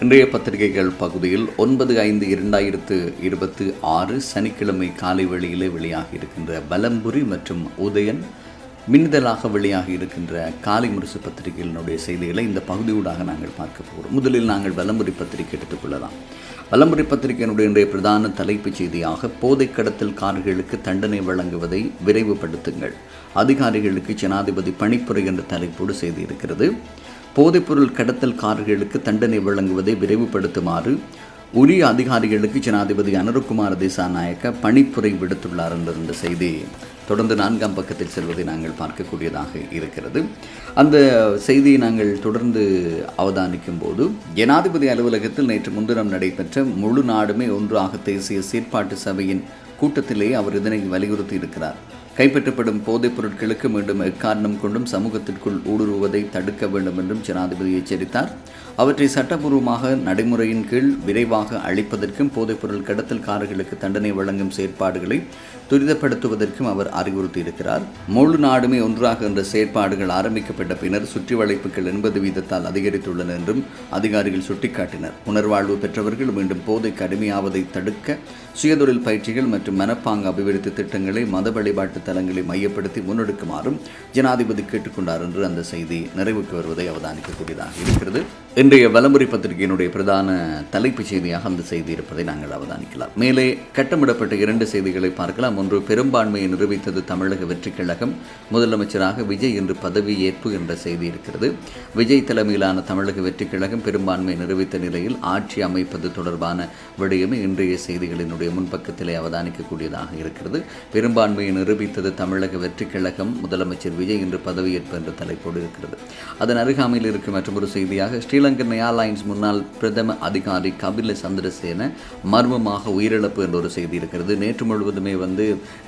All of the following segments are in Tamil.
இன்றைய பத்திரிகைகள் பகுதியில் 9/5/2026 சனிக்கிழமை காலை வேளையிலே வெளியாகி இருக்கின்ற பலம்புரி மற்றும் உதயன் மின்னிதழாக வெளியாகி இருக்கின்ற காலை முரசு பத்திரிகைகளினுடைய செய்திகளை இந்த பகுதியூடாக நாங்கள் பார்க்க போகிறோம். முதலில் நாங்கள் பலம்புரி பத்திரிகை எடுத்துக்கொள்ளலாம். பலம்புரி பத்திரிகையினுடைய இன்றைய பிரதான தலைப்புச் செய்தியாக போதை கடத்தல்காரர்களுக்கு தண்டனை வழங்குவதை விரைவுபடுத்துங்கள், அதிகாரிகளுக்கு ஜனாதிபதி பணிப்புரை என்ற தலைப்போடு செய்தி இருக்கிறது. போதைப்பொருள் கடத்தல்காரர்களுக்கு தண்டனை வழங்குவதை விரைவுபடுத்துமாறு உரிய அதிகாரிகளுக்கு ஜனாதிபதி அனுரகுமார திசாநாயக்க பணிப்புரை விடுத்துள்ளார் என்ற செய்தி தொடர்ந்து 4ஆம் பக்கத்தில் செல்வதை நாங்கள் பார்க்கக்கூடியதாக இருக்கிறது. அந்த செய்தியை நாங்கள் தொடர்ந்து அவதானிக்கும் போது, ஜனாதிபதி அலுவலகத்தில் நேற்று முன்தினம் நடைபெற்ற முழு நாடுமே ஒன்றாக தேசிய செயற்பாட்டு சபையின் கூட்டத்திலேயே அவர் இதனை வலியுறுத்தி இருக்கிறார். கைப்பற்றப்படும் போதைப் பொருட்களுக்கு மீண்டும் எக்காரணம் கொண்டும் சமூகத்திற்குள் ஊடுருவதை தடுக்க வேண்டும் என்றும் ஜனாதிபதி எச்சரித்தார். அவற்றை சட்டபூர்வமாக நடைமுறையின் கீழ் விரைவாக அளிப்பதற்கும் போதைப்பொருள் கடத்தல்காரர்களுக்கு தண்டனை வழங்கும் செயற்பாடுகளை துரிதப்படுத்துவதற்கும் அவர் அறிவுறுத்தியிருக்கிறார். முழு நாடுமே ஒன்றாக என்ற செயற்பாடுகள் ஆரம்பிக்கப்பட்ட பின்னர் சுற்றி வளைப்புகள் 80% அதிகரித்துள்ளன என்றும் அதிகாரிகள் சுட்டிக்காட்டினர். உணர்வாழ்வு பெற்றவர்கள் மீண்டும் போதைக்கு அடிமையாவதை தடுக்க சுயதொழில் பயிற்சிகள் மற்றும் மனப்பாங்கு அபிவிருத்தி திட்டங்களை மத வழிபாட்டு தலங்களை மையப்படுத்தி முன்னெடுக்குமாறும் ஜனாதிபதி கேட்டுக்கொண்டார் என்று அந்த செய்தி நிறைவுக்கு வருவதை அவதானிக்கக்கூடியதாக இருக்கிறது. இன்றைய பலம்புரி பத்திரிகையினுடைய பிரதான தலைப்புச் செய்தியாக அந்த செய்தி இருப்பதை நாங்கள் அவதானிக்கலாம். மேலே கட்டமிடப்பட்ட 2 செய்திகளை பார்க்கலாம். ஒன்று, பெரும்பான்மையை நிரூபித்தது தமிழக வெற்றிக் கழகம், முதலமைச்சராக விஜய் இன்று பதவியேற்பு என்ற செய்தி இருக்கிறது. விஜய் தலைமையிலான தமிழக வெற்றிக் கழகம் பெரும்பான்மையை நிரூபித்த நிலையில் ஆட்சி அமைப்பது தொடர்பான விடயமே இன்றைய செய்திகளினுடைய முன்பக்கத்திலே அவதானிக்கக்கூடியதாக இருக்கிறது. பெரும்பான்மையை நிரூபித்தது தமிழக வெற்றிக் கழகம், முதலமைச்சர் விஜய் இன்று பதவியேற்பு என்ற தலைப்போடு இருக்கிறது. அதன் அருகாமையில் இருக்கும் மற்றொரு செய்தியாக, ஸ்ரீலங்கன் ஏர்லைன்ஸ் முன்னாள் பிரதம அதிகாரி கபில சந்திரசேன மர்மமாக உயிரிழப்பு என்ற ஒரு செய்தி இருக்கிறது. நேற்று முழுவதுமே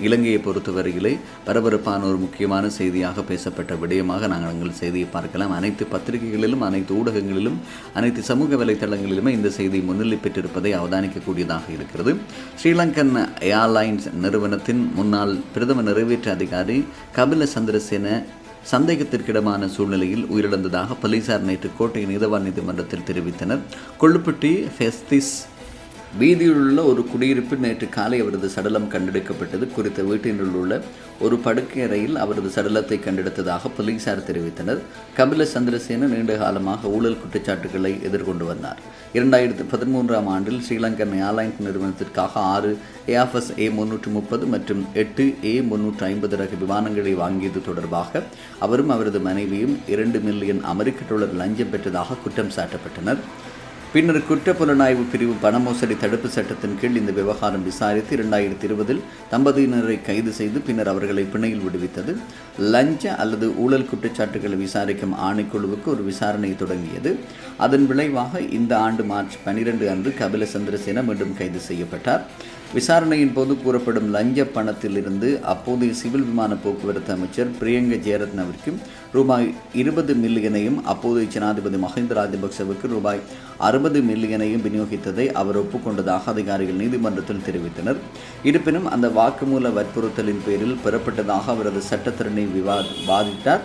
இலங்கையை பொறுத்தவரையிலே பரபரப்பான ஒரு முக்கியமான செய்தியாக பேசப்பட்ட விடயமாக நாங்கள் செய்தியை பார்க்கலாம். அனைத்து பத்திரிகைகளிலும், அனைத்து ஊடகங்களிலும், அனைத்து சமூக வலைத்தளங்களிலுமே இந்த செய்தி முன்னிலை பெற்றிருப்பதை அவதானிக்கக்கூடியதாக இருக்கிறது. ஸ்ரீலங்கன் ஏர்லைன்ஸ் நிறுவனத்தின் முன்னாள் பிரதம நிறைவேற்று அதிகாரி கபில சந்திரசேன சந்தேகத்திற்கிடமான சூழ்நிலையில் உயிரிழந்ததாக போலீசார் நேற்று கோட்டை நீதவான் நீதிமன்றத்தில் தெரிவித்தனர். கொள்ளுப்பட்டி ஃபெஸ்திஸ் வீதியிலுள்ள ஒரு குடியிருப்பில் நேற்று காலை அவரது சடலம் கண்டெடுக்கப்பட்டது. குறித்த வீட்டினுள் உள்ள ஒரு படுக்கை அறையில் அவரது சடலத்தை கண்டெடுத்ததாக போலீசார் தெரிவித்தனர். கபில சந்திரசேன நீண்ட காலமாக ஊழல் குற்றச்சாட்டுகளை எதிர்கொண்டு வந்தார். 2013ஆம் ஆண்டில் ஸ்ரீலங்கன் ஏர்லைன்ஸ் நிறுவனத்திற்காக 6 ஏர்பஸ் A330 மற்றும் 8 A350 ரக விமானங்களை வாங்கியது தொடர்பாக அவரும் அவரது மனைவியும் $2 மில்லியன் அமெரிக்க லஞ்சம் பெற்றதாக குற்றம் சாட்டப்பட்டனர். பின்னர் குற்றப்புலனாய்வு பிரிவு பண மோசடி தடுப்பு சட்டத்தின் கீழ் இந்த விவகாரம் விசாரித்து 2020 தம்பதியினரை கைது செய்து பின்னர் அவர்களை பிணையில் விடுவித்தது. லஞ்ச அல்லது ஊழல் குற்றச்சாட்டுகளை விசாரிக்கும் ஆணைக்குழுவுக்கு ஒரு விசாரணை தொடங்கியது. அதன் விளைவாக இந்த ஆண்டு மார்ச் 12 அன்று கபில சந்திரசேன மீண்டும் கைது செய்யப்பட்டார். விசாரணையின் போது கூறப்படும் லஞ்ச பணத்திலிருந்து அப்போதைய சிவில் விமான போக்குவரத்து அமைச்சர் பிரியங்க ஜெயரத்னவிற்கு ரூபாய் 20 மில்லியனையும் அப்போதைய ஜனாதிபதி மஹிந்த ராஜபக்சவுக்கு ரூபாய் 60 மில்லியனையும் விநியோகித்ததை அவர் ஒப்புக்கொண்டதாக அதிகாரிகள் நீதிமன்றத்தில் தெரிவித்தனர். இருப்பினும் அந்த வாக்குமூல வற்புறுத்தலின் பேரில் பெறப்பட்டதாக அவரது சட்டத்திறனை வாதிட்டார்.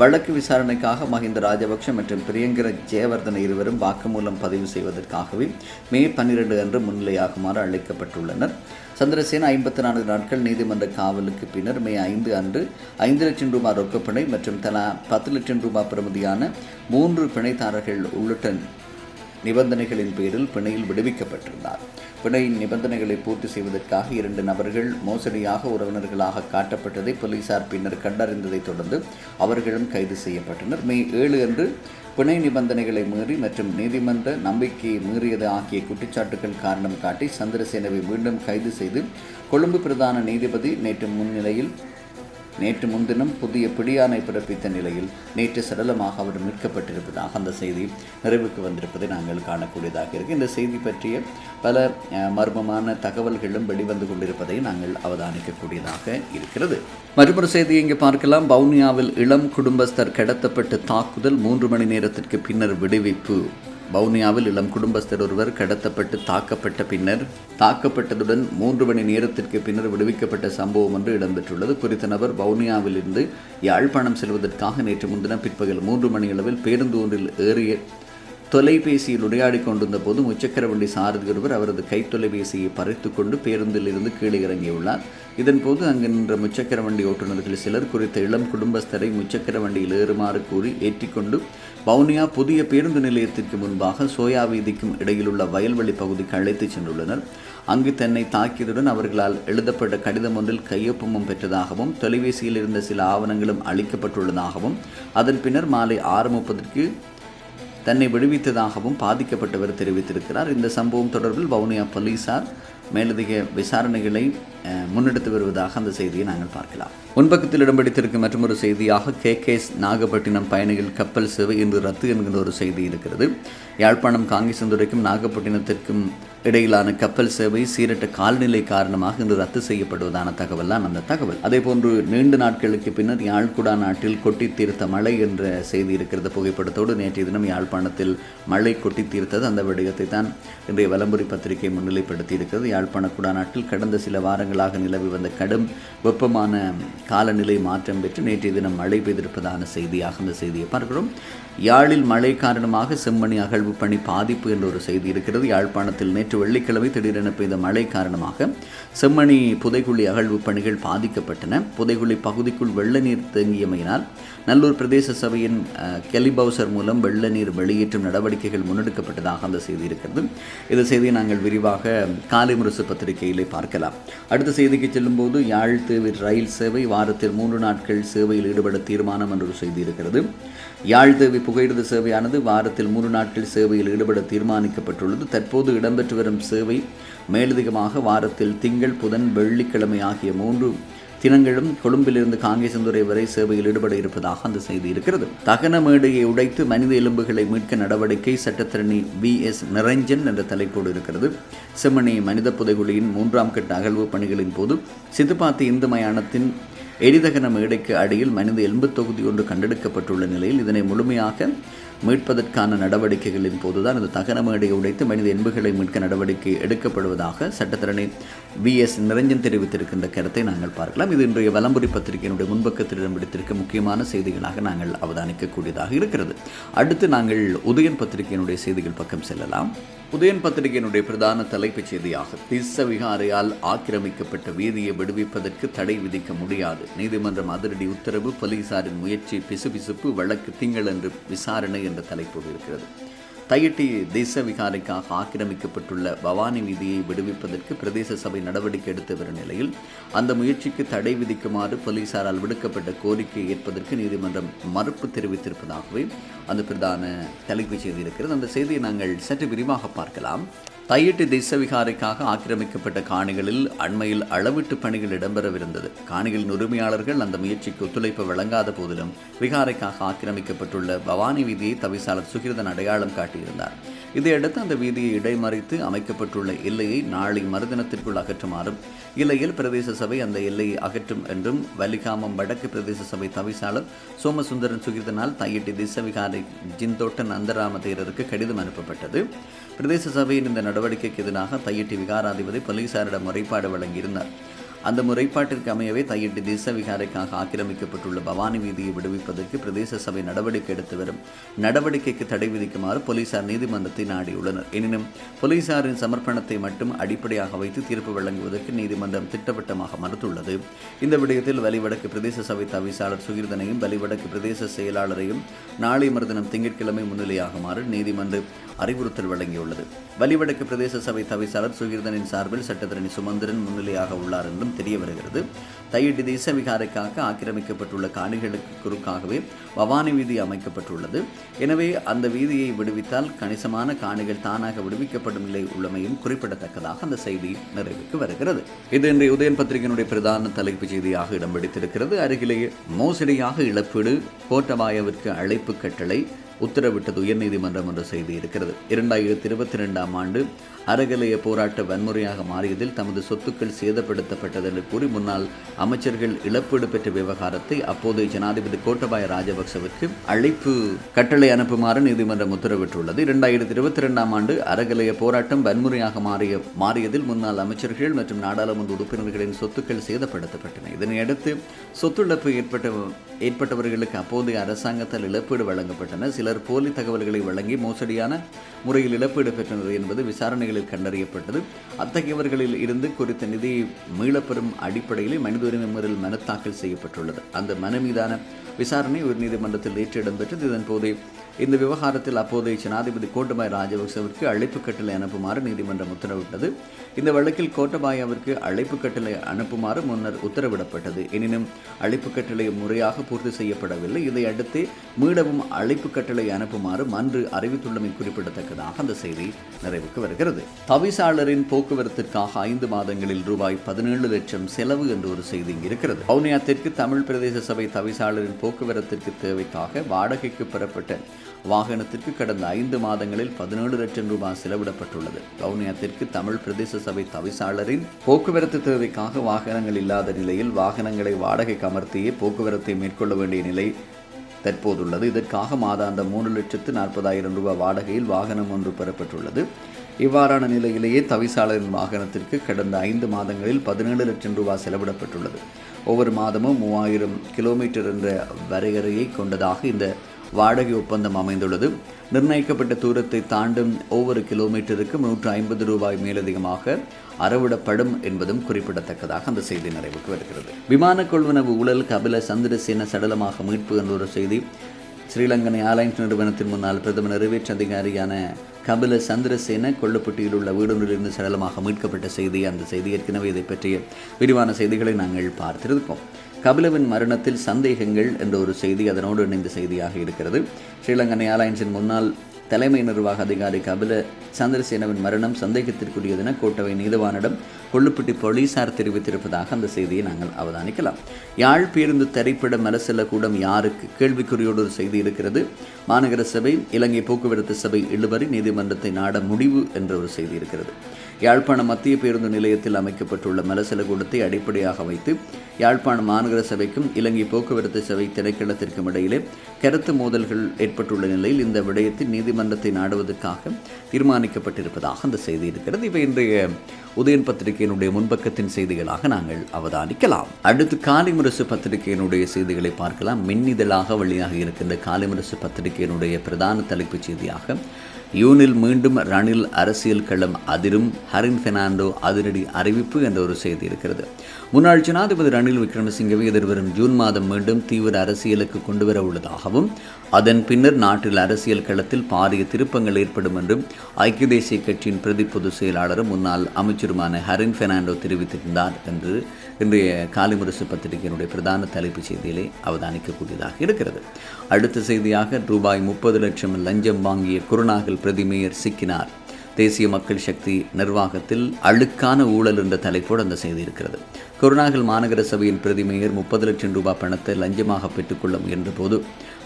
வழக்கு விசாரணைக்காக மஹிந்த ராஜபக்ஷ மற்றும் பிரியங்கர ஜெயவர்தன இருவரும் வாக்குமூலம் பதிவு செய்வதற்காகவே மே 12 அன்று முன்னிலையாகுமாறு அழைக்கப்பட்டுள்ளனர். சந்திரசேன 54 நாட்கள் நீதிமன்ற காவலுக்கு பின்னர் மே 5 அன்று 5 லட்சம் ரூபாய் ரொக்கப்பணை மற்றும் தலா 10 லட்சம் ரூபாய் பெறுமதியான 3 பிணைத்தாரர்கள் உள்ளிட்ட நிபந்தனைகளின் பேரில் பிணையில் விடுவிக்கப்பட்டிருந்தார். பிணையின் நிபந்தனைகளை பூர்த்தி செய்வதற்காக 2 நபர்கள் மோசடியாக உறவினர்களாக காட்டப்பட்டதை போலீசார் பின்னர் கண்டறிந்ததைத் தொடர்ந்து அவர்களும் கைது செய்யப்பட்டனர். மே 7 அன்று பிணை நிபந்தனைகளை மீறி மற்றும் நீதிமன்ற நம்பிக்கையை மீறியது ஆகிய குற்றச்சாட்டுகள் காரணம் காட்டி சந்திரசேனவை மீண்டும் கைது செய்து கொழும்பு பிரதான நீதிபதி நேற்று முன்தினம் புதிய பிடியாணை பிறப்பித்த நிலையில் நேற்று சடலமாக அவர் மீட்கப்பட்டிருப்பதாக அந்த செய்தி நிறைவுக்கு வந்திருப்பதை நாங்கள் காணக்கூடியதாக இருக்கு. இந்த செய்தி பற்றிய பல மர்மமான தகவல்களும் வெளிவந்து கொண்டிருப்பதை நாங்கள் அவதானிக்கக்கூடியதாக இருக்கிறது. மற்றொரு செய்தியை இங்கே பார்க்கலாம். வவுனியாவில் இளம் குடும்பஸ்தர் கடத்தப்பட்டு தாக்குதல், 3 மணி நேரத்திற்கு பின்னர் விடுவிப்பு. வவுனியாவில் இளம் குடும்பஸ்தர் ஒருவர் கடத்தப்பட்டு தாக்கப்பட்டதுடன் 3 மணி நேரத்திற்கு பின்னர் விடுவிக்கப்பட்ட சம்பவம் ஒன்று இடம்பெற்றுள்ளது. குறித்த நபர் வவுனியாவிலிருந்து யாழ்ப்பாணம் செல்வதற்காக நேற்று முன்தினம் பிற்பகல் 3 மணியளவில் பேருந்து ஒன்றில் ஏறிய தொலைபேசியில் உரையாடி கொண்டிருந்த போது முச்சக்கர வண்டி சாரதி ஒருவர் அவரது கைத்தொலைபேசியை பறித்து கொண்டு பேருந்தில் இருந்து கீழே இறங்கியுள்ளார். இதன்போது அங்கு நின்ற முச்சக்கர வண்டி ஓட்டுநர்கள் சிலர் குறித்த இளம் குடும்பஸ்தரை முச்சக்கர வண்டியில் ஏறுமாறு கூறி ஏற்றிக்கொண்டு வவுனியா புதிய பேருந்து நிலையத்திற்கு முன்பாக சோயா வீதிக்கும் இடையிலுள்ள வயல்வெளி பகுதிக்கு அழைத்துச் சென்றுள்ளனர். அங்கு தன்னை தாக்கியதுடன் அவர்களால் எழுதப்பட்ட கடிதம் ஒன்றில் கையொப்பமும் பெற்றதாகவும் தொலைபேசியில் இருந்த சில ஆவணங்களும் அளிக்கப்பட்டுள்ளதாகவும் அதன் பின்னர் மாலை 6:30 தன்னை விடுவித்ததாகவும் பாதிக்கப்பட்டவர் தெரிவித்திருக்கிறார். இந்த சம்பவம் தொடர்பில் வவுனியா போலீசார் மேலதிக விசாரணைகளை முன்னெடுத்து வருவதாக அந்த செய்தியை நாங்கள் பார்க்கலாம். முன்பக்கத்தில் இடம் பிடித்திருக்கும் மற்றொரு செய்தியாக KKS நாகப்பட்டினம் பயணிகள் கப்பல் சேவை இன்று ரத்து என்கின்ற ஒரு செய்தி இருக்கிறது. யாழ்ப்பாணம் காங்கேசந்துறைக்கும் நாகப்பட்டினத்திற்கும் இடையிலான கப்பல் சேவை சீரற்ற காலநிலை காரணமாக இன்று ரத்து செய்யப்படுவதான தகவல் தான் அந்த தகவல். அதேபோன்று நீண்ட நாட்களுக்கு பின்னர் யாழ்குடா நாட்டில் கொட்டி தீர்த்த மழை என்ற செய்தி இருக்கிறது. புகைப்படத்தோடு நேற்றைய தினம் யாழ்ப்பாணத்தில் மழை கொட்டி தீர்த்தது. அந்த விடயத்தை தான் இன்றைய வலம்புரி பத்திரிகை முன்னிலைப்படுத்தி இருக்கிறது. யாழ்ப்பாண குடா நாட்டில் கடந்த சில வாரங்களாக நிலவி வந்த கடும் வெப்பமான காலநிலை மாற்றம் பெற்று நேற்றைய தினம் மழை பெய்திருப்பதான செய்தியாக அந்த செய்தியை பார்க்கிறோம். யாழில் மழை காரணமாக செம்மணி அகழ்வு பணி பாதிப்பு என்ற ஒரு செய்தி இருக்கிறது. யாழ்ப்பாணத்தில் நேற்று வெள்ளிக்கிழமை திடீரென பெய்த மழை காரணமாக செம்மணி புதைகுழி அகழ்வு பணிகள் பாதிக்கப்பட்டன. புதைகுழி பகுதிக்குள் வெள்ள நீர் தேங்கியமையினால் நல்லூர் பிரதேச சபையின் கெலிபவுசர் மூலம் வெள்ள நீர் வெளியேற்றும் நடவடிக்கைகள் முன்னெடுக்கப்பட்டதாக அந்த செய்தி இருக்கிறது. இந்த செய்தியை நாங்கள் விரிவாக காலை முரசு பத்திரிகையிலே பார்க்கலாம். அடுத்த செய்திக்கு செல்லும்போது யாழ் தேவி ரயில் சேவை வாரத்தில் 3 நாட்கள் சேவையில் ஈடுபட தீர்மானம் என்ற ஒரு செய்தி இருக்கிறது. யாழ் தேவி புகையிரத சேவையானது வாரத்தில் 3 நாட்கள் சேவையில் ஈடுபட தீர்மானிக்கப்பட்டுள்ளது. தற்போது இடம்பெற்று வரும் சேவை மேலதிகமாக வாரத்தில் திங்கள், புதன், வெள்ளிக்கிழமை ஆகிய 3 தினங்களும் கொழும்பிலிருந்து காங்கேசந்துறை வரை சேவையில் ஈடுபட இருப்பதாக அந்த செய்தி இருக்கிறது. தகன மேடையை உடைத்து மனித எலும்புகளை மீட்க நடவடிக்கை, சட்டத்தரணி VS நிரஞ்சன் என்ற தலைப்போடு இருக்கிறது. செம்மணி மனித புதைகுழியின் 3ஆம் கட்ட அகழ்வு பணிகளின் போது சித்துப்பாத்தி இந்து மயானத்தின் எரிதகன மேடைக்கு அடியில் மனித எலும்பு தொகுதி ஒன்று கண்டெடுக்கப்பட்டுள்ள நிலையில் இதனை முழுமையாக மீட்பதற்கான நடவடிக்கைகளின் போதுதான் இந்த தகன மேடையை உடைத்து மனித எலும்புகளை மீட்க நடவடிக்கை எடுக்கப்படுவதாக சட்டத்தரணி VS நிரஞ்சன் தெரிவித்திருக்கின்ற கருத்தை நாங்கள் பார்க்கலாம். இது இன்றைய வலம்புரி பத்திரிகையினுடைய முன்பக்கத்தில் இடம் பிடித்திருக்க முக்கியமான செய்திகளாக நாங்கள் அவதானிக்கக்கூடியதாக இருக்கிறது. அடுத்து நாங்கள் உதயன் பத்திரிகையினுடைய செய்திகள் பக்கம் செல்லலாம். உதயன் பத்திரிகையினுடைய பிரதான தலைப்புச் செய்தியாக திஸ்ஸ விகாரையால் ஆக்கிரமிக்கப்பட்ட வீதியை விடுவிப்பதற்கு தடை விதிக்க முடியாது, நீதிமன்றம் அதிரடி உத்தரவு, போலீசாரின் முயற்சி பிசுபிசுப்பு, வழக்கு திங்களன்று விசாரணை என்ற தலைப்போடு இருக்கிறது. தையிட்டி திஸ்ஸ விகாரைக்காக ஆக்கிரமிக்கப்பட்டுள்ள பவானி வீதியை விடுவிப்பதற்கு பிரதேச சபை நடவடிக்கை எடுத்து வரும் நிலையில் அந்த முயற்சிக்கு தடை விதிக்குமாறு போலீசாரால் விடுக்கப்பட்ட கோரிக்கையை ஏற்பதற்கு நீதிமன்றம் மறுப்பு தெரிவித்திருப்பதாகவே அந்த பிரதான தலைப்புச் செய்தி இருக்கிறது. அந்த செய்தியை நாங்கள் சற்று விரிவாக பார்க்கலாம். தையிட்டி திஸ்ஸ விகாரைக்காக ஆக்கிரமிக்கப்பட்ட காணிகளில் அண்மையில் அளவீட்டு பணிகள் இடம்பெறவிருந்தது. காணிகளின் உரிமையாளர்கள் அந்த முயற்சிக்கு ஒத்துழைப்பு வழங்காத போதிலும் விகாரைக்காக ஆக்கிரமிக்கப்பட்டுள்ள பவானி வீதியை தவிசாளர் சுகிர்தன் அடையாளம் காட்டியிருந்தார். இதையடுத்து அந்த வீதியை இடைமறித்து அமைக்கப்பட்டுள்ள எல்லையை நாளை மறுதினத்திற்குள் அகற்றுமாறும், இல்லையில் பிரதேச சபை அந்த எல்லையை அகற்றும் என்றும் வலிகாமம் வடக்கு பிரதேச சபை தவிசாளர் சோமசுந்தரன் சுகிர்தனால் தையிட்டி திஸ்ஸ விகாரை ஜிந்தோட்டன் அந்தராம தேரருக்கு கடிதம் அனுப்பப்பட்டது. பிரதேச சபையின் இந்த நடவடிக்கைக்கு எதிராக தையிட்டி விகாராதிபதி போலீசாரிடம் முறைப்பாடு வழங்கியிருந்தார். அந்த முறைப்பாட்டிற்கு அமையவே தையிட்டி திஸ்ஸ விகாரைக்காக ஆக்கிரமிக்கப்பட்டுள்ள பவானி வீதியை விடுவிப்பதற்கு பிரதேச சபை நடவடிக்கை எடுத்து வரும் நடவடிக்கைக்கு தடை விதிக்குமாறு போலீசார் நீதிமன்றத்தை நாடியுள்ளனர். எனினும் போலீசாரின் சமர்ப்பணத்தை மட்டும் அடிப்படையாக வைத்து தீர்ப்பு வழங்குவதற்கு நீதிமன்றம் திட்டவட்டமாக மறுத்துள்ளது. இந்த விடயத்தில் வலிவடக்கு பிரதேச சபை தவிசாளர் சுகிர்தனையும் வலிவடக்கு பிரதேச செயலாளரையும் நாளை மறுதினம் திங்கட்கிழமை முன்னிலையாகுமாறு நீதிமன்றம் அறிவுறுத்தல் வழங்கியுள்ளது. வலிவடக்கு பிரதேச சபை தவிசாளர் சுகிர்தனின் சார்பில் சட்டத்தரணி சுமந்திரன் முன்னிலையாக உள்ளார் என்றும் தெரிய வருகிறது. தையிட்டி திஸ்ஸ விகாரைக்காக ஆக்கிரமிக்கப்பட்டுள்ள காணிகளுக்கு குறுக்காகவே பவானி வீதி அமைக்கப்பட்டுள்ளது. எனவே அந்த வீதியை விடுவித்தால் கணிசமான காணிகள் தானாக விடுவிக்கப்படும் நிலை உள்ளமையும் குறிப்பிடத்தக்கதாக அந்த செய்தி நிறைவுக்கு வருகிறது. இது இன்றைய உதயன் பத்திரிகையினுடைய பிரதான தலைப்புச் செய்தியாக இடம் பிடித்திருக்கிறது. அருகிலேயே மோசடியாக இழப்பீடு, கோட்டபாயவிற்கு அழைப்பு கட்டளை உத்தரவிட்டது உயர்நீதிமன்றம் என்ற செய்தி இருக்கிறது. 2022ஆம் ஆண்டு அறகலைய போராட்ட வன்முறையாக மாறியதில் தமது சொத்துக்கள் சேதப்படுத்தப்பட்டது என்று கூறி முன்னாள் அமைச்சர்கள் இழப்பீடு பெற்ற விவகாரத்தை அப்போதைய ஜனாதிபதி கோட்டபாய ராஜபக்சவிற்கு அழைப்பு கட்டளை அனுப்புமாறு நீதிமன்றம் உத்தரவிட்டுள்ளது. 2022ஆம் ஆண்டு அறகலைய போராட்டம் வன்முறையாக மாறியதில் முன்னாள் அமைச்சர்கள் மற்றும் நாடாளுமன்ற உறுப்பினர்களின் சொத்துக்கள் சேதப்படுத்தப்பட்டன. இதனையடுத்து சொத்துழப்பு ஏற்பட்டவர்களுக்கு அப்போதைய அரசாங்கத்தால் இழப்பீடு வழங்கப்பட்டன. சிலர் சிலர் போலி தகவல்களை வழங்கி மோசடியான முறையில் இழப்பீடு பெற்றனர் என்பது விசாரணைகளில் கண்டறியப்பட்டது. அத்தகையவர்களில் இருந்து குறித்த நிதியை மீளப்பெறும் அடிப்படையில் மனித உரிமை மீறல் மனு தாக்கல் செய்யப்பட்டுள்ளது. அந்த மனு மீதான விசாரணை உயர்நீதிமன்றத்தில் நேற்று இடம்பெற்றது. இதன்போது இந்த விவகாரத்தில் அப்போதைய ஜனாதிபதி கோட்டபாய ராஜபக்சவிற்கு அழைப்பு கட்டளை அனுப்புமாறு நீதிமன்றம் உத்தரவிட்டது. இந்த வழக்கில் கோட்டபாயாவிற்கு அழைப்பு கட்டளை அனுப்புமாறு முன்னர் உத்தரவிடப்பட்டது. எனினும் அழைப்பு கட்டளை முறையாக பூர்த்தி செய்யப்படவில்லை. இதையடுத்து மீளவும் அழைப்பு கட்டளை அனுப்புமாறு மன்று அறிவித்துள்ளமை குறிப்பிடத்தக்கதாக அந்த செய்தி நிறைவுக்கு வருகிறது. தவிசாளரின் போக்குவரத்திற்காக 5 மாதங்களில் ரூபாய் 17 லட்சம் செலவு என்று ஒரு செய்தி இருக்கிறது. வவுனியா தெற்கு தமிழ் பிரதேச சபை தவிசாளரின் போக்குவரத்திற்கு தேவைக்காக வாடகைக்கு பெறப்பட்ட வாகனத்திற்கு கடந்த 5 மாதங்களில் 17 லட்சம் ரூபாய் செலவிடப்பட்டுள்ளது. வவுனியா தெற்கு தமிழ் பிரதேச சபை தவிசாளரின் போக்குவரத்து தேவைக்காக வாகனங்கள் இல்லாத நிலையில் வாகனங்களை வாடகைக்கு அமர்த்தியே போக்குவரத்தை மேற்கொள்ள வேண்டிய நிலை தற்போதுள்ளது. இதற்காக மாதாந்தம் 3,40,000 ரூபாய் வாடகையில் வாகனம் ஒன்று பெறப்பட்டுள்ளது. இவ்வாறான நிலையிலேயே தவிசாளரின் வாகனத்திற்கு கடந்த 5 மாதங்களில் 17 லட்சம் ரூபாய் செலவிடப்பட்டுள்ளது. ஒவ்வொரு மாதமும் 3000 கிலோமீட்டர் என்ற வரையறையை கொண்டதாக இந்த வாடகை ஒப்பந்தம் அமைந்துள்ளது. நிர்ணயிக்கப்பட்ட தூரத்தை தாண்டும் ஒவ்வொரு கிலோமீட்டருக்கு 150 ரூபாய் மேலதிகமாக அறவிடப்படும் என்பதும் குறிப்பிடத்தக்கதாக அந்த செய்தி நிறைவுக்கு வருகிறது. விமான கொள்வனவு ஊழல் கபில சந்திரசேன சடலமாக மீட்பு என்ற ஒரு செய்தி. ஸ்ரீலங்கன் ஏர்லைன்ஸ் நிறுவனத்தின் முன்னாள் பிரதம நிறைவேற்று அதிகாரியான கபில சந்திரசேன கொல்லப்பட்டியில் உள்ள வீடொன்றிலிருந்து சடலமாக மீட்கப்பட்ட செய்தி. அந்த செய்தி ஏற்கனவே இதை பற்றிய விரிவான செய்திகளை நாங்கள் பார்த்திருக்கோம். கபிலவின் மரணத்தில் சந்தேகங்கள் என்ற ஒரு செய்தி அதனோடு இணைந்த செய்தியாக இருக்கிறது. ஸ்ரீலங்கன் ஏர்லைன்ஸின் முன்னாள் தலைமை நிர்வாக அதிகாரி கபில சந்திரசேனவின் மரணம் சந்தேகத்திற்குரியதென கோட்டவை நீதவானிடம் கொள்ளுப்பட்டி போலீசார் தெரிவித்திருப்பதாக அந்த செய்தியை நாங்கள் அவதானிக்கலாம். யாழ் பேருந்து திரைப்பட மலசெல்ல கூடம் யாருக்கு கேள்விக்குறியோடு ஒரு செய்தி இருக்கிறது. மாநகர சபை இலங்கை போக்குவரத்து சபை இழுபறி நீதிமன்றத்தை நாட முடிவு என்ற ஒரு செய்தி இருக்கிறது. யாழ்ப்பாணம் மத்திய பேருந்து நிலையத்தில் அமைக்கப்பட்டுள்ள மலசல கூடத்தை அடிப்படையாக வைத்து யாழ்ப்பாணம் மாநகர சபைக்கும் இலங்கை போக்குவரத்து சபை திணைக்களத்திற்கும் இடையிலே கருத்து மோதல்கள் ஏற்பட்டுள்ள நிலையில் இந்த விடயத்தில் நீதிமன்றத்தை நாடுவதற்காக தீர்மானிக்கப்பட்டிருப்பதாக அந்த செய்தி இருக்கிறது. இவை இன்றைய உதயன் பத்திரிகையினுடைய முன்பக்கத்தின் செய்திகளாக நாங்கள் அவதானிக்கலாம். அடுத்து காலிமுரசு பத்திரிகையினுடைய செய்திகளை பார்க்கலாம். மின்னிதழாக வெளியாக இருக்கின்ற காலிமுரசு பத்திரிகையினுடைய பிரதான தலைப்புச் செய்தியாக யூனில் மீண்டும் ரணில் அரசியல் களம் அதிரும், ஹரின் பெர்னாண்டோ அதிரடி அறிவிப்பு என்ற ஒரு செய்தி இருக்கிறது. முன்னாள் ஜனாதிபதி ரணில் விக்ரமசிங்கவை எதிர்வரும் ஜூன் மாதம் மீண்டும் தீவிர அரசியலுக்கு கொண்டுவர உள்ளதாகவும் அதன் பின்னர் நாட்டில் அரசியல் களத்தில் பாரிய திருப்பங்கள் ஏற்படும் என்றும் ஐக்கிய தேசிய கட்சியின் பிரதி பொதுச் செயலாளரும் முன்னாள் அமைச்சருமான ஹரின் பெர்னாண்டோ தெரிவித்திருந்தார் என்று இன்றைய காலிமுரசு பத்திரிகையினுடைய பிரதான தலைப்புச் செய்தியிலே அவதானிக்கக்கூடியதாக இருக்கிறது. அடுத்த செய்தியாக ரூபாய் 30 லட்சம் லஞ்சம் வாங்கிய குருநாகல் பிரதி மேயர் சிக்கினார். தேசிய மக்கள் சக்தி நிர்வாகத்தில் அழுக்கான ஊழல் என்ற தலைப்போடு அந்த செய்தி இருக்கிறது. குருநாகல் மாநகர சபையின் பிரதி மேயர் 30 லட்சம் ரூபாய் பணத்தை லஞ்சமாக பெற்றுக்கொள்ள முயன்ற போது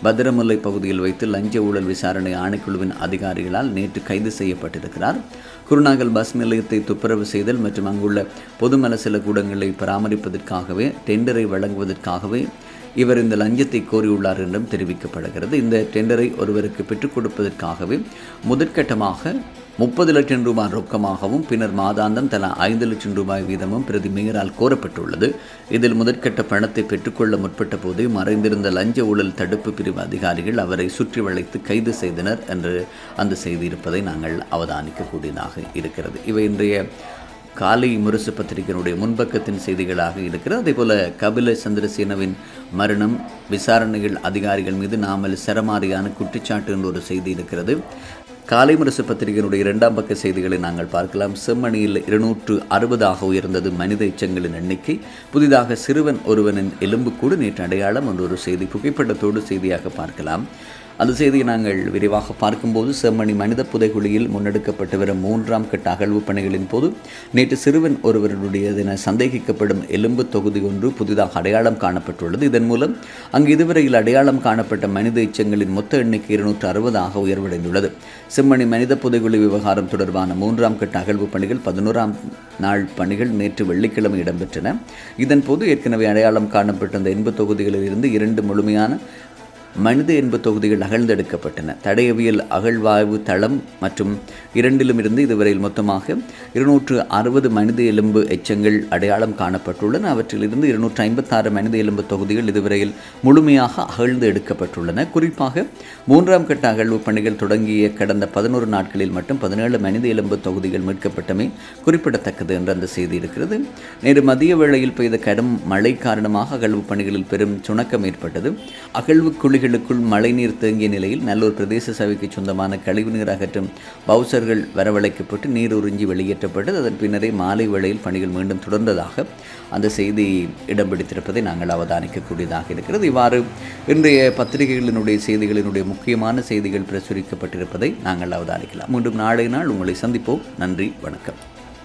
பத்திரமுல்லை பகுதியில் வைத்து லஞ்ச ஊழல் விசாரணை ஆணைக்குழுவின் அதிகாரிகளால் நேற்று கைது செய்யப்பட்டிருக்கிறார். குருநாகல் பஸ் நிலையத்தை துப்புரவு செய்தல் மற்றும் அங்குள்ள பொதுமல சில கூடங்களை பராமரிப்பதற்காகவே டெண்டரை வழங்குவதற்காகவே இவர் இந்த லஞ்சத்தை கோரியுள்ளார் என்றும் தெரிவிக்கப்படுகிறது. இந்த டெண்டரை ஒருவருக்கு பெற்றுக் கொடுப்பதற்காகவே முதற்கட்டமாக 30 லட்சம் ரூபாய் ரொக்கமாகவும் பின்னர் மாதாந்தம் தலா 5 லட்சம் ரூபாய் வீதமும் பிரதி மேயரால் கோரப்பட்டுள்ளது. இதில் முதற்கட்ட பணத்தை பெற்றுக்கொள்ள முற்பட்ட போதே மறைந்திருந்த லஞ்ச ஊழல் தடுப்பு பிரிவு அதிகாரிகள் அவரை சுற்றி வளைத்து கைது செய்தனர் என்று அந்த செய்தி இருப்பதை நாங்கள் அவதானிக்கக்கூடியதாக இருக்கிறது. இவை இன்றைய காலை முரசு பத்திரிகையினுடைய முன்பக்கத்தின் செய்திகளாக இருக்கிறது. அதேபோல கபில சந்திரசேனவின் மரணம் விசாரணைகள் அதிகாரிகள் மீது நாமல் சரமாரியான குற்றச்சாட்டு என்ற ஒரு செய்தி இருக்கிறது. காலை முரசு பத்திரிகையினுடைய 2ஆம் பக்க செய்திகளை நாங்கள் பார்க்கலாம். செம்மணியில் 260 உயர்ந்தது மனித எச்சங்களின் எண்ணிக்கை. புதிதாக சிறுவன் ஒருவனின் எலும்புக்கூடு நேற்று அடையாளம் என்ற ஒரு செய்தி புகைப்படத்தோடு செய்தியாக பார்க்கலாம். அந்த செய்தியை நாங்கள் விரிவாக பார்க்கும்போது செம்மணி மனித புதைகுழியில் முன்னெடுக்கப்பட்டு வரும் 3ஆம் கட்ட அகழ்வு பணிகளின் போது நேற்று சிறுவன் ஒருவருடையதென சந்தேகிக்கப்படும் எலும்பு தொகுதி ஒன்று புதிதாக அடையாளம் காணப்பட்டுள்ளது. இதன் மூலம் அங்கு இதுவரையில் அடையாளம் காணப்பட்ட மனித எச்சங்களின் மொத்த எண்ணிக்கை 260 உயர்வடைந்துள்ளது. செம்மணி மனித புதைகுழி விவகாரம் தொடர்பான 3ஆம் கட்ட அகழ்வு பணிகள் 11ஆம் நாள் பணிகள் நேற்று வெள்ளிக்கிழமை இடம்பெற்றன. இதன்போது ஏற்கனவே அடையாளம் காணப்பட்ட அந்த 80 தொகுதிகளில் இருந்து 2 முழுமையான மனித எலும்பு தொகுதிகள் அகழ்ந்தெடுக்கப்பட்டன. தடயவியல் அகழ்வாய்வு தளம் மற்றும் 2 இருந்து இதுவரையில் மொத்தமாக 260 மனித எலும்பு எச்சங்கள் அடையாளம் காணப்பட்டுள்ளன. அவற்றிலிருந்து 256 மனித எலும்பு தொகுதிகள் இதுவரையில் முழுமையாக அகழ்ந்து எடுக்கப்பட்டுள்ளன. குறிப்பாக 3ஆம் கட்ட அகழ்வு பணிகள் தொடங்கிய கடந்த 11 நாட்களில் மட்டும் 17 மனித எலும்பு தொகுதிகள் மீட்கப்பட்டமை குறிப்பிடத்தக்கது என்று அந்த செய்தி இருக்கிறது. நேற்று மதிய வேளையில் பெய்த கடும் மழை காரணமாக அகழ்வு பணிகளில் பெரும் சுணக்கம் ஏற்பட்டது. அகழ்வு குழிகளுக்குள் மழைநீர் தேங்கிய நிலையில் நல்லூர் பிரதேச சபைக்கு சொந்தமான கழிவுநீர் அகற்றும் பவுசர்கள் வரவழைக்கப்பட்டு நீர் உறிஞ்சி வெளியேற்றப்பட்டது. அதன் பின்னரே மாலை வேளையில் பணிகள் மீண்டும் தொடர்ந்ததாக அந்த செய்தி இடம் பிடித்திருப்பதை நாங்கள் அவதானிக்கக்கூடியதாக இருக்கிறது. இவ்வாறு இன்றைய பத்திரிகைகளினுடைய செய்திகளினுடைய முக்கியமான செய்திகள் பிரசுரிக்கப்பட்டிருப்பதை நாங்கள் அவதானிக்கலாம். மீண்டும் நாளை நாள் உங்களை சந்திப்போம். நன்றி, வணக்கம்.